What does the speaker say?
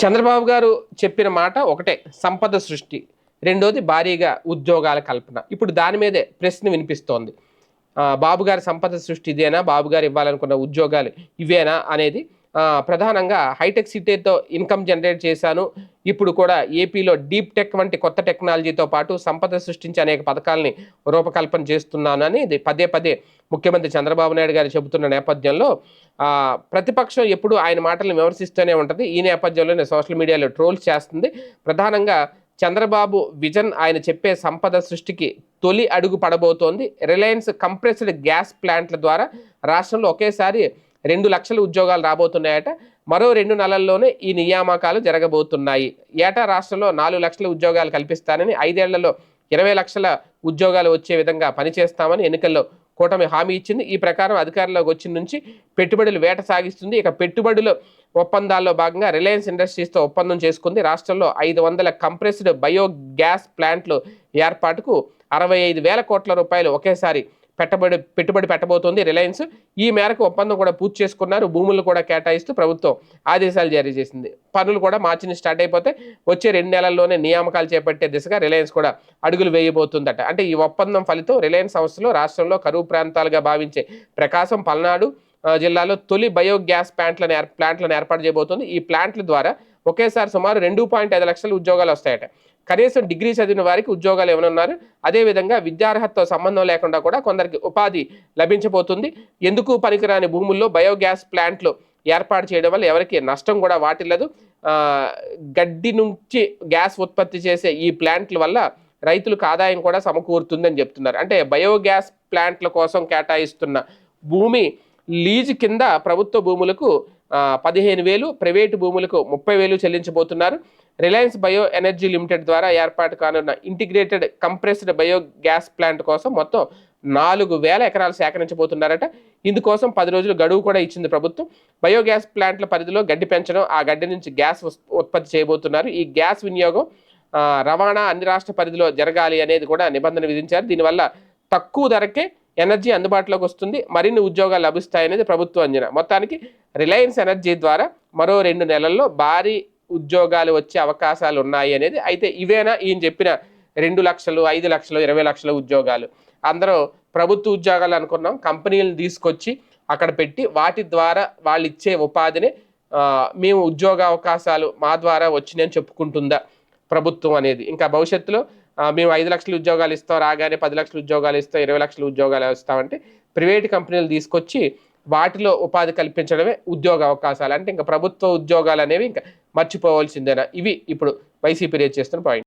చంద్రబాబు గారు చెప్పిన మాట ఒకటే, సంపద సృష్టి. రెండోది భారీగా ఉద్యోగాల కల్పన. ఇప్పుడు దాని మీదే ప్రశ్న వినిపిస్తోంది. బాబు గారి సంపద సృష్టి ఇదేనా? బాబు గారు ఇవ్వాలనుకున్న ఉద్యోగాలు ఇవేనా అనేది ప్రధానంగా హైటెక్ సిటీతో ఇన్కమ్ జనరేట్ చేశాను. ఇప్పుడు కూడా ఏపీలో డీప్ టెక్ వంటి కొత్త టెక్నాలజీతో పాటు సంపద సృష్టించి అనేక పథకాలని రూపకల్పన చేస్తున్నాను అని పదే పదే ముఖ్యమంత్రి చంద్రబాబు నాయుడు గారు చెబుతున్న నేపథ్యంలో ప్రతిపక్షం ఎప్పుడు ఆయన మాటలను విమర్శిస్తూనే ఉంటుంది. ఈ నేపథ్యంలోనే సోషల్ మీడియాలో ట్రోల్స్ చేస్తుంది. ప్రధానంగా చంద్రబాబు విజన్, ఆయన చెప్పే సంపద సృష్టికి తొలి అడుగు పడబోతోంది. రిలయన్స్ కంప్రెస్డ్ గ్యాస్ ప్లాంట్ల ద్వారా రాష్ట్రంలో ఒకేసారి 2 లక్షల ఉద్యోగాలు రాబోతున్నాయట. మరో 2 నెలల్లోనే ఈ నియామకాలు జరగబోతున్నాయి. ఏటా రాష్ట్రంలో 4 లక్షల ఉద్యోగాలు కల్పిస్తానని, 5 ఏళ్లలో 20 లక్షల ఉద్యోగాలు వచ్చే విధంగా పనిచేస్తామని ఎన్నికల్లో కూటమి హామీ ఇచ్చింది. ఈ ప్రకారం అధికారంలోకి వచ్చిన నుంచి పెట్టుబడులు వేట సాగిస్తుంది. ఇక పెట్టుబడుల ఒప్పందాల్లో భాగంగా రిలయన్స్ ఇండస్ట్రీస్తో ఒప్పందం చేసుకుంది. రాష్ట్రంలో 500 కంప్రెస్డ్ బయోగ్యాస్ ప్లాంట్లు ఏర్పాటుకు 65,000 కోట్ల రూపాయలు ఒకేసారి పెట్టుబడి పెట్టబోతోంది రిలయన్స్. ఈ మేరకు ఒప్పందం కూడా పూర్తి చేసుకున్నారు. భూములు కూడా కేటాయిస్తూ ప్రభుత్వం ఆదేశాలు జారీ చేసింది. పనులు కూడా మార్చి నుంచి స్టార్ట్ అయిపోతే వచ్చే 2 నెలల్లోనే నియామకాలు చేపట్టే దిశగా రిలయన్స్ కూడా అడుగులు వేయబోతుందట. అంటే ఈ ఒప్పందం ఫలితం రిలయన్స్ సంస్థలో రాష్ట్రంలో కరువు ప్రాంతాలుగా భావించే ప్రకాశం, పల్నాడు జిల్లాలో తొలి బయోగ్యాస్ ప్లాంట్లను ఏర్పాటు చేయబోతుంది. ఈ ప్లాంట్ల ద్వారా ఒకేసారి సుమారు 2.5 లక్షల ఉద్యోగాలు వస్తాయట. కనీసం డిగ్రీ చదివిన వారికి ఉద్యోగాలు ఇవ్వనున్నారు. అదేవిధంగా విద్యార్హతతో సంబంధం లేకుండా కూడా కొందరికి ఉపాధి లభించబోతుంది. ఎందుకు పనికిరాని భూముల్లో బయోగ్యాస్ ప్లాంట్లు ఏర్పాటు చేయడం వల్ల ఎవరికి నష్టం కూడా వాటిల్లదు. గడ్డి నుంచి గ్యాస్ ఉత్పత్తి చేసే ఈ ప్లాంట్ల వల్ల రైతులకు ఆదాయం కూడా సమకూరుతుందని చెప్తున్నారు. అంటే బయోగ్యాస్ ప్లాంట్ల కోసం కేటాయిస్తున్న భూమి లీజు కింద ప్రభుత్వ భూములకు 15,000, ప్రైవేటు భూములకు 30,000 చెల్లించబోతున్నారు. రిలయన్స్ బయో ఎనర్జీ లిమిటెడ్ ద్వారా ఏర్పాటు కానున్న ఇంటిగ్రేటెడ్ కంప్రెస్డ్ బయోగ్యాస్ ప్లాంట్ కోసం మొత్తం 4,000 ఎకరాలు సేకరించబోతున్నారట. ఇందుకోసం 10 రోజులు గడువు కూడా ఇచ్చింది ప్రభుత్వం. బయోగ్యాస్ ప్లాంట్ల పరిధిలో గడ్డి పెంచడం, ఆ గడ్డి నుంచి గ్యాస్ ఉత్పత్తి చేయబోతున్నారు. ఈ గ్యాస్ వినియోగం రవాణా అన్ని రాష్ట్ర పరిధిలో జరగాలి అనేది కూడా నిబంధన విధించారు. దీనివల్ల తక్కువ ధరకే ఎనర్జీ అందుబాటులోకి వస్తుంది, మరిన్ని ఉద్యోగాలు లభిస్తాయనేది ప్రభుత్వ అంచనా. మొత్తానికి రిలయన్స్ ఎనర్జీ ద్వారా మరో 2 నెలల్లో భారీ ఉద్యోగాలు వచ్చే అవకాశాలు ఉన్నాయి అనేది. అయితే ఇవేనా ఈయన చెప్పిన 2 లక్షలు, 5 లక్షలు, 20 లక్షల ఉద్యోగాలు? అందరూ ప్రభుత్వ ఉద్యోగాలు అనుకున్నాం, కంపెనీలను తీసుకొచ్చి అక్కడ పెట్టి వాటి ద్వారా వాళ్ళు ఇచ్చే ఉపాధిని మేము ఉద్యోగ అవకాశాలు మా ద్వారా వచ్చినాయని చెప్పుకుంటుందా ప్రభుత్వం అనేది? ఇంకా భవిష్యత్తులో మేము 5 లక్షల ఉద్యోగాలు ఇస్తాం, రాగానే 10 లక్షల ఉద్యోగాలు ఇస్తాం, 20 లక్షల ఉద్యోగాలు ఇస్తామంటే ప్రైవేట్ కంపెనీలు తీసుకొచ్చి వాటిలో ఉపాధి కల్పించడమే ఉద్యోగ అవకాశాలు. అంటే ఇంకా ప్రభుత్వ ఉద్యోగాలు అనేవి ఇంకా మర్చిపోవాల్సిందేనా? ఇవి ఇప్పుడు వైసీపీ రేజ్ చేస్తున్న పాయింట్.